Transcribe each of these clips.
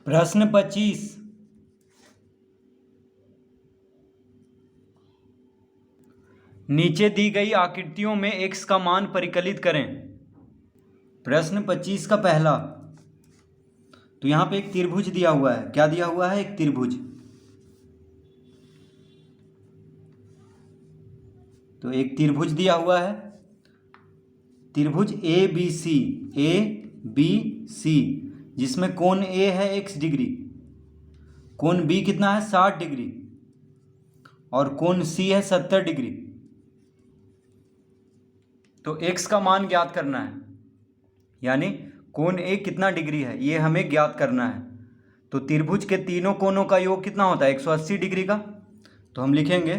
प्रश्न 25। नीचे दी गई आकृतियों में x का मान परिकलित करें। प्रश्न 25 का पहला, तो यहाँ पे एक त्रिभुज दिया हुआ है। क्या दिया हुआ है? एक त्रिभुज। तो एक त्रिभुज दिया हुआ है, त्रिभुज ए बी सी, जिसमें कोण ए है x डिग्री, कोण बी कितना है 60 डिग्री, और कोण सी है 70 डिग्री। तो x का मान ज्ञात करना है, यानी कोण ए कितना डिग्री है ये हमें ज्ञात करना है। तो त्रिभुज के तीनों कोणों का योग कितना होता है? 180 डिग्री का। तो हम लिखेंगे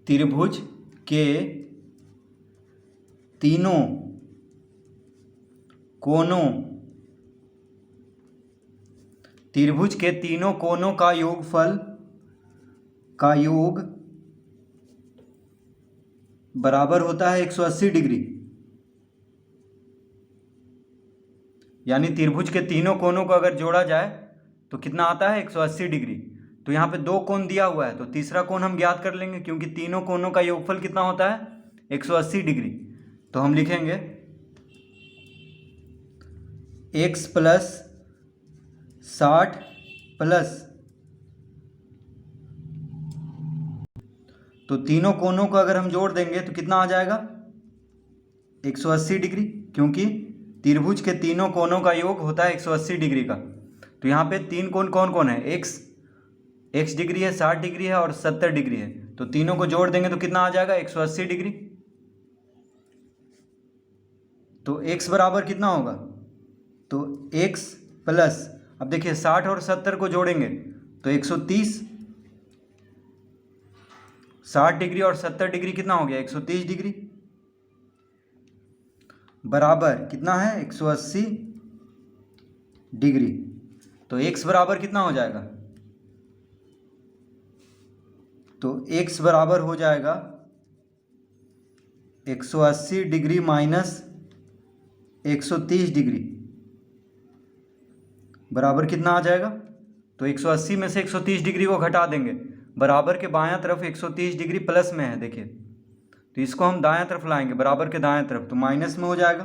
त्रिभुज के तीनों कोणों त्रिभुज के तीनों कोणों का योगफल का योग बराबर होता है 180 डिग्री। यानी त्रिभुज के तीनों कोणों को अगर जोड़ा जाए तो कितना आता है? 180 डिग्री। तो यहाँ पे दो कोण दिया हुआ है, तो तीसरा कोण हम ज्ञात कर लेंगे, क्योंकि तीनों कोणों का योगफल कितना होता है? 180 डिग्री। तो हम लिखेंगे x प्लस 60 प्लस, तो तीनों कोणों को अगर हम जोड़ देंगे तो कितना आ जाएगा? 180 डिग्री, क्योंकि त्रिभुज के तीनों कोणों का योग होता है 180 डिग्री का। तो यहाँ पे तीन कोण कौन कौन है? x डिग्री है, 60 डिग्री है और 70 डिग्री है। तो तीनों को जोड़ देंगे तो कितना आ जाएगा? 180 डिग्री। तो x बराबर कितना होगा? तो x प्लस, अब देखिए 60 और 70 को जोड़ेंगे तो 130, 60 डिग्री और 70 डिग्री कितना हो गया? 130 डिग्री, बराबर कितना है? 180 डिग्री। तो x बराबर कितना हो जाएगा? तो x बराबर हो जाएगा 180 डिग्री माइनस 130 डिग्री, बराबर कितना आ जाएगा? तो 180 में से 130 डिग्री को घटा देंगे, बराबर के बायां तरफ 130 डिग्री प्लस में है, देखिए। तो इसको हम दायां तरफ लाएंगे, बराबर के दायां तरफ, तो माइनस में हो जाएगा।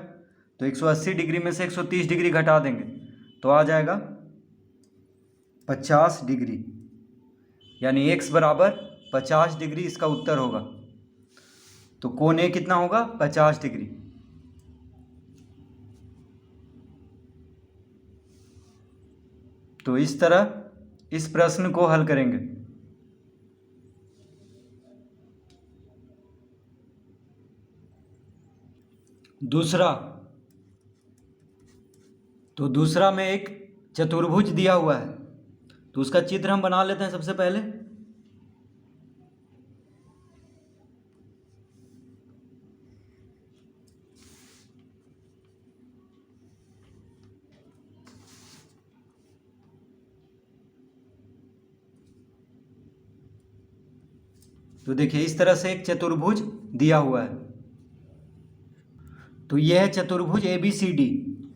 तो 180 डिग्री में से 130 डिग्री घटा देंगे तो आ जाएगा 50 डिग्री, यानी x बराबर 50 डिग्री इसका उत्तर होगा। तो कोण ए कितना होगा? 50 डिग्री। तो इस तरह इस प्रश्न को हल करेंगे। दूसरा, तो दूसरा में एक चतुर्भुज दिया हुआ है, तो उसका चित्र हम बना लेते हैं सबसे पहले। तो देखिए इस तरह से एक चतुर्भुज दिया हुआ है। तो यह है चतुर्भुज A B C D,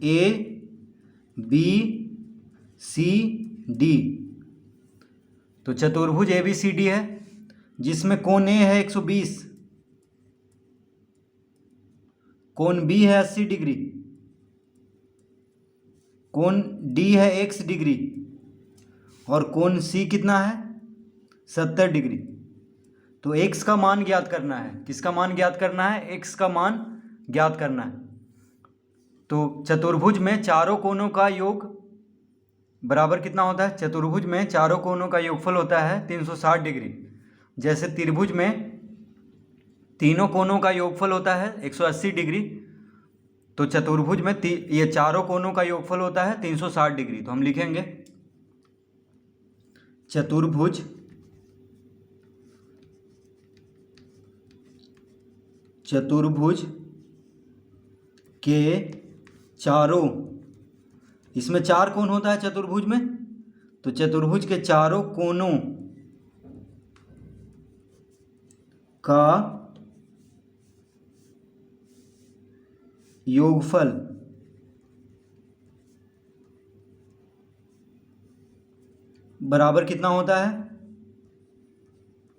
A B C D. तो चतुर्भुज ए बी सी डी है, जिसमें कोण ए है 120, कोण बी है 80 डिग्री, कोण डी है x डिग्री, और कोण सी कितना है? 70 डिग्री। तो x का मान ज्ञात करना है। किसका मान ज्ञात करना है? x का मान ज्ञात करना है। तो चतुर्भुज में चारों कोणों का योग बराबर कितना होता है? चतुर्भुज में चारों कोणों का योगफल होता है 360 डिग्री। जैसे त्रिभुज में तीनों कोणों का योगफल होता है 180 डिग्री, तो चतुर्भुज में ये चारों कोणों का योगफल होता है 360 डिग्री। तो हम लिखेंगे चतुर्भुज के चारों, इसमें चार कोण होता है चतुर्भुज में, तो चतुर्भुज के चारों कोणों का योगफल बराबर कितना होता है?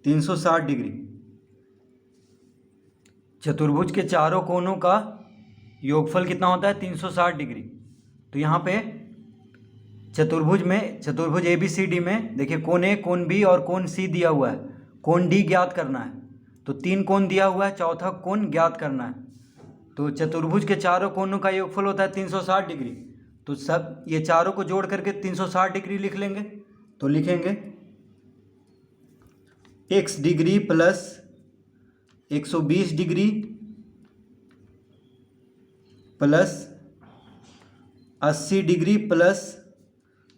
360 डिग्री। चतुर्भुज के चारों कोनों का योगफल कितना होता है? 360 डिग्री। तो यहाँ पे चतुर्भुज ए बी सी डी में देखिए कोण ए, कोण बी और कोण सी दिया हुआ है। कोण डी ज्ञात करना है, तो 3 कोण दिया हुआ है, चौथा कोण ज्ञात करना है। तो चतुर्भुज के चारों कोनों का योगफल होता है 360 डिग्री। तो सब ये चारों को जोड़ करके 360 डिग्री लिख लेंगे। तो लिखेंगे x degree plus 120 degree plus 80 degree plus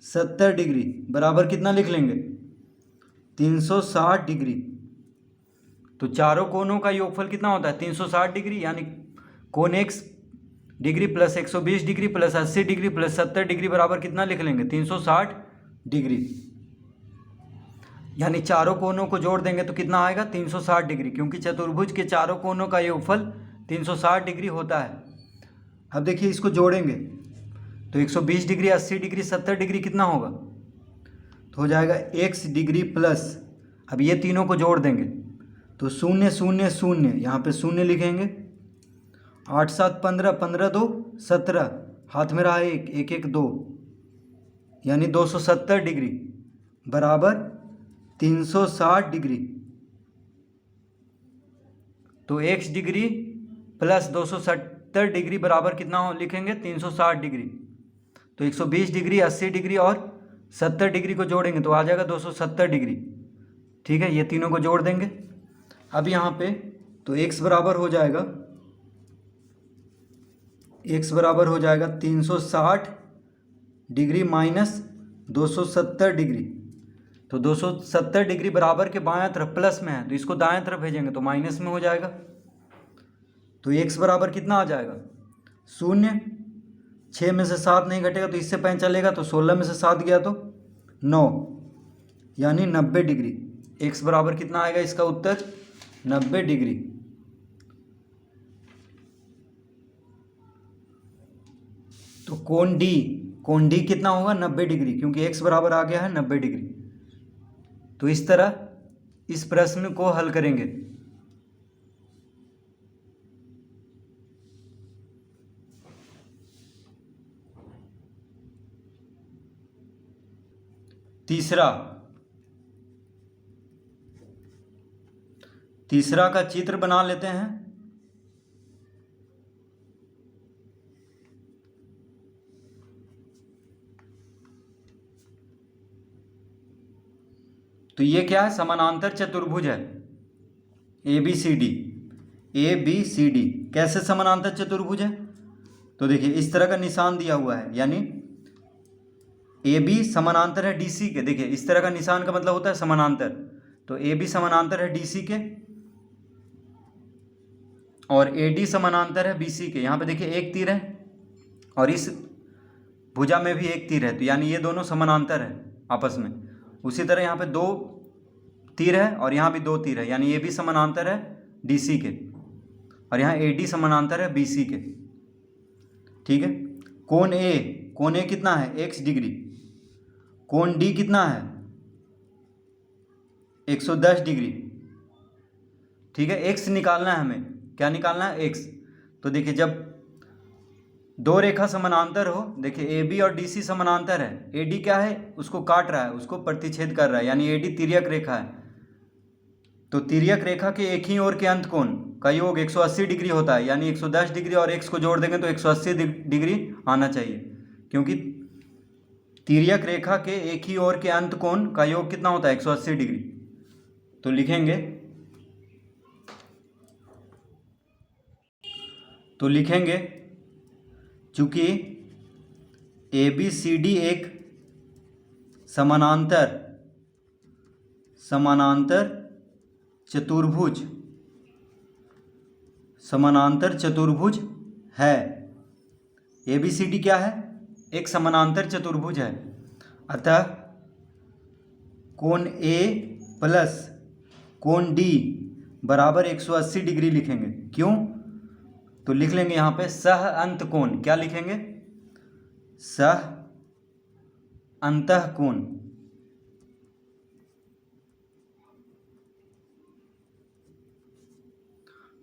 70 degree बराबर कितना लिख लेंगे? 360 डिग्री। तो चारों कोनों का योगफल कितना होता है? 360 डिग्री, यानी कोण x degree plus 120 degree plus 80 degree plus 70 degree बराबर कितना लिख लेंगे? 360 डिग्री। यानी चारों कोनों को जोड़ देंगे तो कितना आएगा? 360 डिग्री, क्योंकि चतुर्भुज के चारों कोनों का योगफल 360 डिग्री होता है। अब देखिए इसको जोड़ेंगे तो 120 डिग्री, 80 डिग्री, 70 डिग्री कितना होगा? तो हो जाएगा x डिग्री प्लस, अब ये तीनों को जोड़ देंगे तो 0 0 0, यहाँ पे 0 लिखेंगे। 8 7 15, 15 2 17, हाथ में रहा 1 1 1 2, यानी 270 डिग्री बराबर 360 डिग्री। तो x डिग्री प्लस 270 डिग्री बराबर कितना हो लिखेंगे? 360 डिग्री। तो 120 डिग्री, 80 डिग्री और 70 डिग्री को जोड़ेंगे तो आ जाएगा 270 डिग्री। ठीक है, ये तीनों को जोड़ देंगे। अब यहाँ पे तो x बराबर हो जाएगा 360 डिग्री माइनस 270 डिग्री। तो 270 डिग्री बराबर के बायां तरफ प्लस में है, तो इसको दाएं तरफ भेजेंगे तो माइनस में हो जाएगा। तो x बराबर कितना आ जाएगा? 0, 6 में से 7 नहीं घटेगा तो इससे पैं चलेगा, तो 16 में से 7 गया तो 9, यानी 90 डिग्री। x बराबर कितना आएगा? इसका उत्तर 90 डिग्री। तो कोण डी कितना होगा? 90 डिग्री, क्योंकि x बराबर आ गया है 90 डिग्री। तो इस तरह इस प्रश्न को हल करेंगे। तीसरा का चित्र बना लेते हैं। तो ये क्या है? समानांतर चतुर्भुज है ए बी सी डी। कैसे समानांतर चतुर्भुज है? तो देखिए इस तरह का निशान दिया हुआ है, यानी ए बी समानांतर है डी सी के। देखिए इस तरह का निशान का मतलब होता है समानांतर। तो ए बी समानांतर है डी सी के और ए डी समानांतर है बी सी के। यहाँ पे देखिए एक तीर है और इस भुजा में भी एक तीर है, तो यानी ये दोनों समानांतर है आपस में। उसी तरह यहाँ पे 2 तीर है और यहाँ भी 2 तीर है, यानी ये भी समानांतर है डी सी के और यहाँ ए डी समानांतर है बी सी के। ठीक है, कोण ए कितना है? x degree. कोण डी कितना है? 110 डिग्री। ठीक है, x निकालना है हमें। क्या निकालना है? x। तो देखिए जब 2 रेखा समानांतर हो, देखिए ए बी और डी सी समानांतर है, ए डी क्या है? उसको काट रहा है, उसको प्रतिच्छेद कर रहा है, यानी ए डी तिर्यक रेखा है। तो तिर्यक रेखा के एक ही ओर के अंत कोण का योग 180 डिग्री होता है, यानी 110 डिग्री और x को जोड़ देंगे तो 180 डिग्री आना चाहिए, क्योंकि तिर्यक रेखा के एक ही ओर के अंत कोण का योग कितना होता है? 180 डिग्री। तो लिखेंगे चूंकि ए बी सी डी एक समानांतर चतुर्भुज है। ए बी सी डी क्या है? एक समानांतर चतुर्भुज है। अतः कोण ए प्लस कोण डी बराबर 180 डिग्री लिखेंगे। क्यों? तो लिख लेंगे यहाँ पे सह अंत कोण। क्या लिखेंगे? सह अंतः कोण।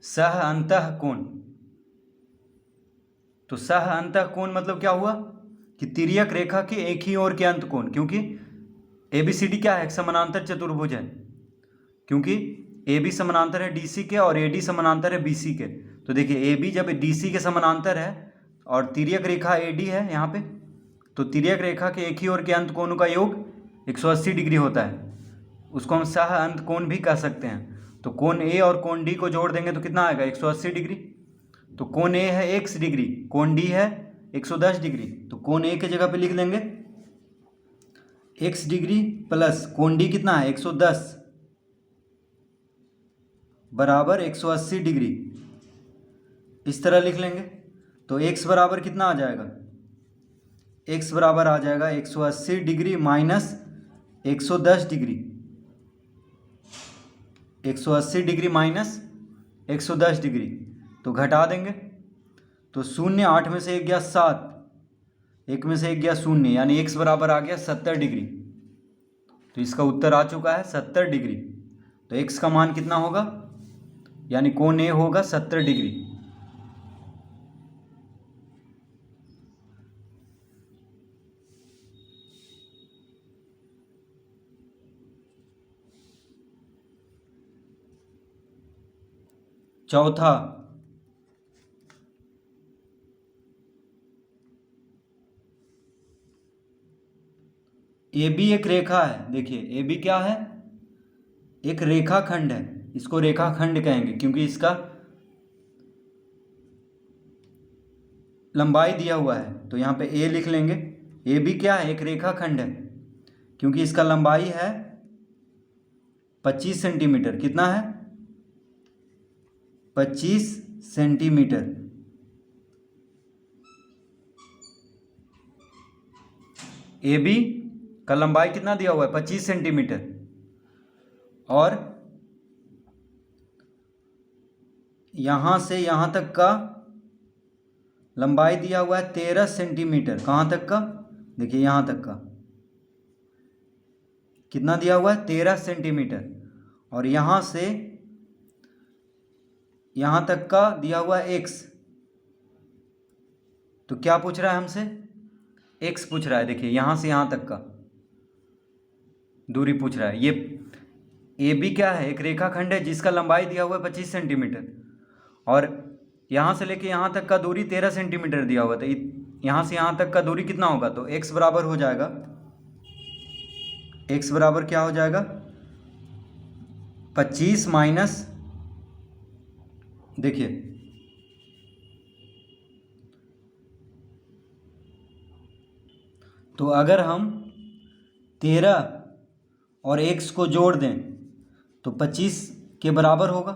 सह अंतः कोण। तो सह अंतः कोण मतलब क्या हुआ कि तिर्यक रेखा के एक ही ओर के अंत कोण, क्योंकि ABCD क्या है? एक समानांतर चतुर्भुज है, क्योंकि AB समानांतर है DC के और AD समानांतर है BC के। तो देखिए AB जब DC के समानांतर है और तिर्यक रेखा AD है यहाँ पे, तो तिर्यक रेखा के एक ही ओर के अंत कोणों का योग 180 डिग्री होता है। उसको हम सह अंत कोण भी कह सकते हैं। तो कोण A और कोण D को जोड़ देंगे तो कितना आएगा? 180 डिग्री। तो कोण A है x डिग्री, कोण D है 110 डिग्री। तो कोण A के जगह पे लिख लेंगे x डिग्री प्लस कोण D कितना है? 110 बराबर 180 डिग्री। इस तरह लिख लेंगे। तो x बराबर कितना आ जाएगा? x बराबर आ जाएगा 180 degree minus 110 degree. 180 degree minus 110 degree तो घटा देंगे। तो 0, 8 में से 1 गया 7, 1 में से 1 गया 0, यानी x बराबर आ गया 70 डिग्री। तो इसका उत्तर आ चुका है 70 डिग्री। तो x का मान कितना होगा? यानी कोण A होगा 70 डिग्री। चौथा, AB एक रेखा है। देखिए AB क्या है? एक रेखाखंड है। इसको रेखाखंड कहेंगे क्योंकि इसका लंबाई दिया हुआ है। तो यहाँ पे A लिख लेंगे। AB क्या है? एक रेखाखंड है क्योंकि इसका लंबाई है 25 सेंटीमीटर। कितना है? 25 सेंटीमीटर। AB का लंबाई कितना दिया हुआ है? 25 सेंटीमीटर। और यहाँ से यहाँ तक का लंबाई दिया हुआ है 13 सेंटीमीटर। कहाँ तक का? देखिए यहाँ तक का कितना दिया हुआ है? 13 सेंटीमीटर। और यहाँ से यहाँ तक का दिया हुआ है x। तो क्या पूछ रहा है हमसे? x पूछ रहा है। देखिए यहाँ से यहाँ तक का दूरी पूछ रहा है। ये AB क्या है? एक रेखाखंड है जिसका लंबाई दिया हुआ है 25 सेंटीमीटर और यहाँ से लेके यहाँ तक का दूरी 13 सेंटीमीटर दिया हुआ। तो यहाँ से यहाँ तक का दूरी कितना होगा? तो x बराबर हो जाएगा, x बराबर क्या हो जाएगा? 25 माइनस, देखिए तो अगर हम 13 और x को जोड़ दें तो 25 के बराबर होगा।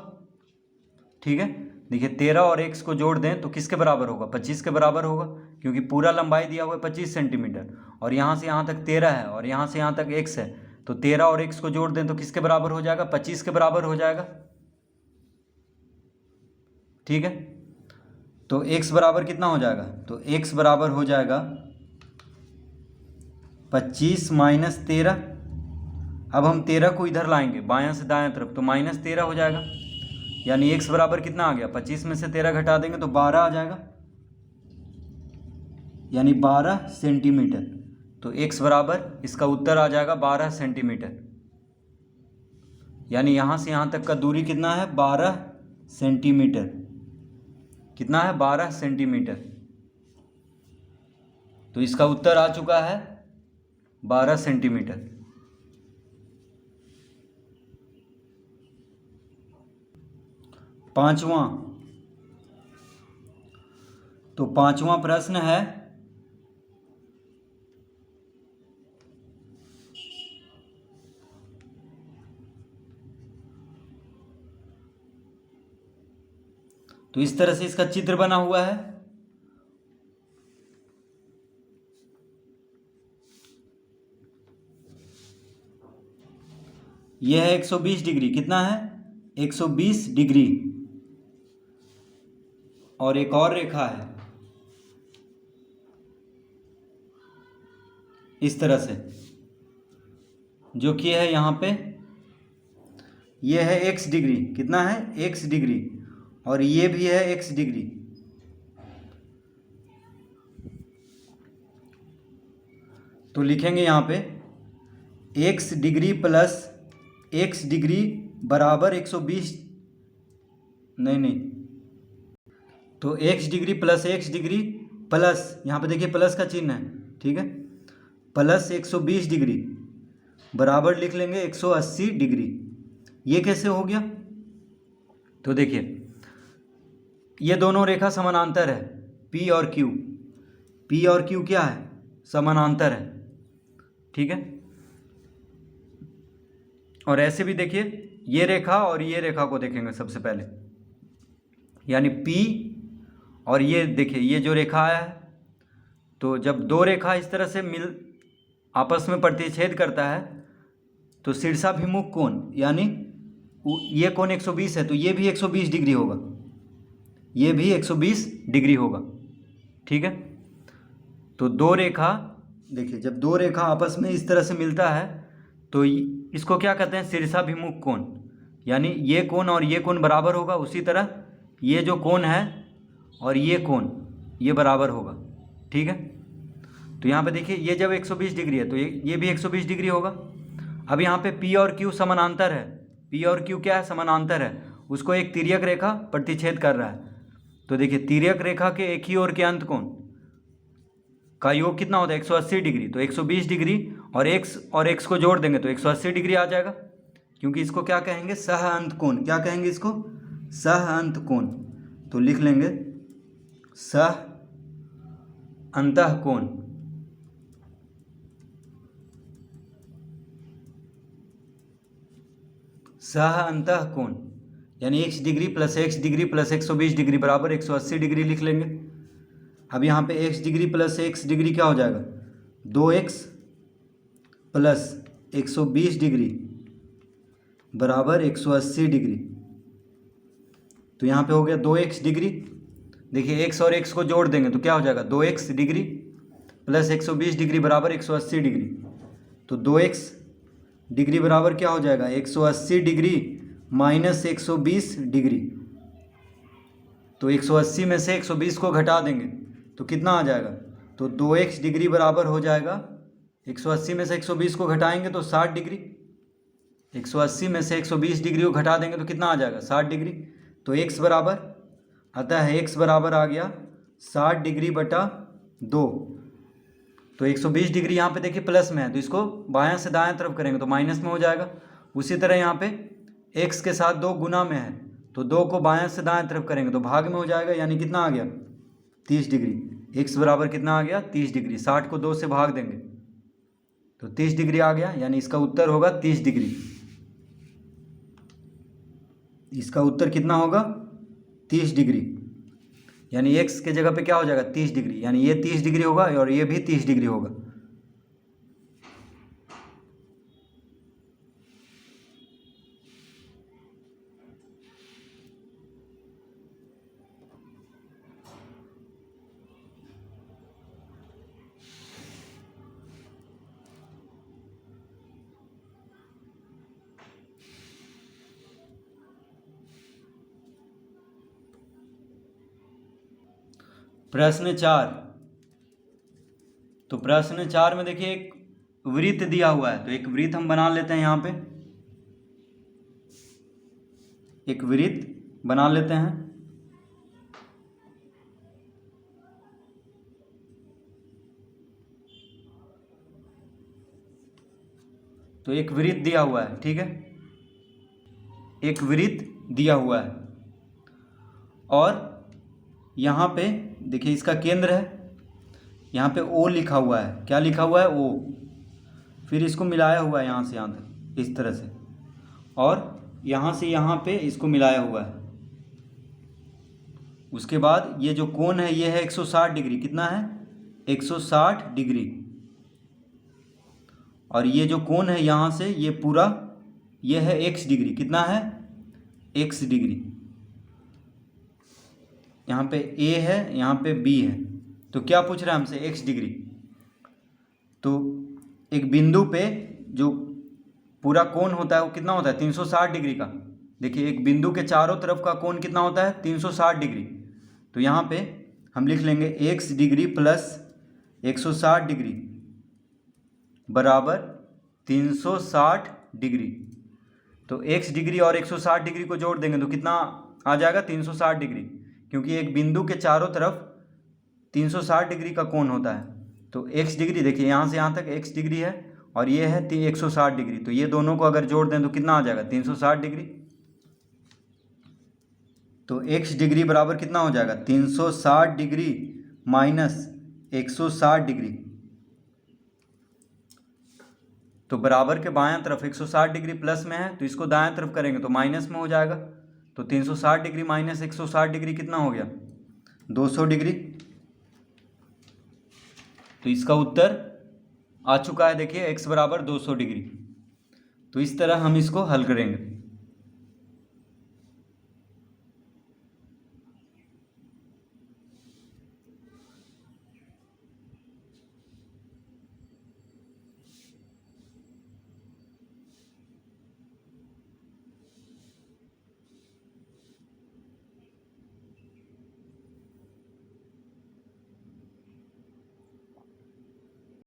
ठीक है, देखिए 13 और x को जोड़ दें तो किसके बराबर होगा? 25 के बराबर होगा, क्योंकि पूरा लंबाई दिया हुआ है 25 सेंटीमीटर और यहाँ से यहाँ तक 13 है और यहाँ से यहाँ तक x है। तो 13 और x को जोड़ दें तो किसके बराबर हो जाएगा? 25 के बराबर हो जाएगा। ठीक है, तो x बराबर कितना हो जाएगा? तो x बराबर हो जाएगा 25 माइनस 13। अब हम 13 को इधर लाएंगे बायां से दायां तरफ, तो माइनस 13 हो जाएगा। यानी x बराबर कितना आ गया? 25 में से 13 घटा देंगे तो 12 आ जाएगा, यानी 12 सेंटीमीटर। तो x बराबर, इसका उत्तर आ जाएगा 12 सेंटीमीटर। यानी यहाँ से यहाँ तक का दूरी कितना है? 12 सेंटीमीटर। कितना है? 12 सेंटीमीटर। तो इसका उत्तर आ चुका है 12 सेंटीमीटर। पांचवा, तो पांचवा प्रश्न है तो इस तरह से इसका चित्र बना हुआ है। यह है 120 डिग्री। कितना है? 120 डिग्री। और एक और रेखा है इस तरह से, जो कि है यहाँ पे, ये है x डिग्री, कितना है x डिग्री, और ये भी है x डिग्री। तो लिखेंगे यहाँ पे x degree plus x degree बराबर 120, नहीं, तो x degree plus x degree plus, यहाँ पे देखिए प्लस का चिन्ह है, ठीक है, प्लस 120 डिग्री बराबर लिख लेंगे 180 डिग्री। ये कैसे हो गया? तो देखिए ये दोनों रेखा समानांतर है, P और Q। P और Q क्या है? समानांतर है, ठीक है। और ऐसे भी देखिए ये रेखा और ये रेखा को देखेंगे सबसे पहले, यानी P और ये देखिए ये जो रेखा आया है, तो जब दो रेखा इस तरह से आपस में प्रतिच्छेद करता है तो शीर्षाभिमुख कोण, यानी ये कोण 120 है तो ये भी 120 डिग्री होगा, ये भी 120 डिग्री होगा, ठीक है। तो दो रेखा, देखिए जब दो रेखा आपस में इस तरह से मिलता है तो इसको क्या कहते हैं? शीर्षाभिमुख कोण, यानी ये कोण और ये कोण बराबर होगा। उसी तरह ये जो कोण है और ये कोण ये बराबर होगा, ठीक है। तो यहाँ पे देखिए ये जब 120 डिग्री है तो ये भी 120 डिग्री होगा। अब यहाँ पे P और Q समानांतर है, P और Q क्या है? समानांतर है, उसको एक तिर्यक रेखा प्रतिच्छेद कर रहा है। तो देखिए तिर्यक रेखा के एक ही ओर के अंत कोण का योग कितना होता है? 180 डिग्री। तो 120 डिग्री और x को जोड़ देंगे तो 180 डिग्री आ जाएगा, क्योंकि इसको क्या कहेंगे? सह अंत कोण। क्या कहेंगे इसको? सह अंत कोण। तो लिख लेंगे सह अंतः कोण। सह अंतः कोण यानी x degree plus x degree plus 120 degree बराबर 180 डिग्री लिख लेंगे। अब यहाँ पे x degree plus x degree क्या हो जाएगा? 2x प्लस 120 डिग्री बराबर 180 डिग्री। तो यहाँ पे हो गया 2x डिग्री। देखिए x और x को जोड़ देंगे तो क्या हो जाएगा? 2x डिग्री प्लस 120 डिग्री बराबर 180 डिग्री। तो 2x डिग्री बराबर क्या हो जाएगा? 180 डिग्री माइनस 120 डिग्री। तो 180 में से 120 को घटा देंगे तो कितना आ जाएगा? तो 2x डिग्री बराबर हो जाएगा, 180 में से 120 को घटाएंगे तो 60 डिग्री। 180 में से 120 डिग्री को घटा देंगे तो कितना आ जाएगा? 60 डिग्री। तो x बराबर, अतः x बराबर आ गया 60 डिग्री बटा 2। तो 120 डिग्री यहाँ पे देखिए प्लस में है तो इसको बायां से दाएं तरफ करेंगे तो माइनस में हो जाएगा। उसी तरह यहाँ पे x के साथ 2 गुना में है तो 2 को बायां से दाएं तरफ करेंगे तो भाग में हो जाएगा, यानी कितना आ गया? 30 डिग्री। x बराबर कितना आ गया? 30 डिग्री। 60 को 2 से भाग देंगे तो 30 डिग्री आ गया, यानी इसका उत्तर होगा 30 डिग्री। इसका उत्तर कितना होगा? 30 डिग्री, यानी x के जगह पे क्या हो जाएगा? 30 डिग्री, यानी ये 30 डिग्री होगा और ये भी 30 डिग्री होगा। प्रश्न 4। तो प्रश्न 4 में देखिए एक वृत्त दिया हुआ है, तो एक वृत्त हम बना लेते हैं। यहाँ पे एक वृत्त बना लेते हैं। तो एक वृत्त दिया हुआ है, ठीक है, एक वृत्त दिया हुआ है और यहाँ पे देखिए इसका केंद्र है, यहाँ पे O लिखा हुआ है। क्या लिखा हुआ है? O। फिर इसको मिलाया हुआ है यहाँ से यहाँ तक इस तरह से, और यहाँ से यहाँ पे इसको मिलाया हुआ है। उसके बाद ये जो कोण है ये है 160 डिग्री। कितना है? 160 डिग्री। और ये जो कोण है यहाँ से ये पूरा ये है x डिग्री। कितना है? x degree. यहाँ पे ए है, यहाँ पे बी है, तो क्या पूछ रहा है हमसे, एक्स डिग्री। तो एक बिंदु पे जो पूरा कोण होता है वो कितना होता है, 360 डिग्री का। देखिए एक बिंदु के चारों तरफ का कोण कितना होता है, 360 डिग्री। तो यहाँ पे हम लिख लेंगे एक्स डिग्री प्लस 160 डिग्री बराबर 360 डिग्री। तो x डिग्री और 160 डिग्री को जोड़ देंगे तो कितना आ जाएगा, 360 डिग्री, क्योंकि एक बिंदु के चारों तरफ 360 डिग्री का कोण होता है। तो x डिग्री देखिए यहाँ से यहाँ तक x डिग्री है और ये है 160 डिग्री, तो ये दोनों को अगर जोड़ दें तो कितना आ जाएगा, 360 डिग्री। तो x डिग्री बराबर कितना हो जाएगा, 360 डिग्री माइनस 160 डिग्री। तो बराबर के बायां तरफ 160 डिग्री प्लस में है, तो इसको दाएं तरफ करेंगे तो माइनस में हो जाएगा। तो 360 डिग्री माइनस 160 डिग्री कितना हो गया, 200 डिग्री। तो इसका उत्तर आ चुका है, देखिए x बराबर 200 डिग्री। तो इस तरह हम इसको हल करेंगे।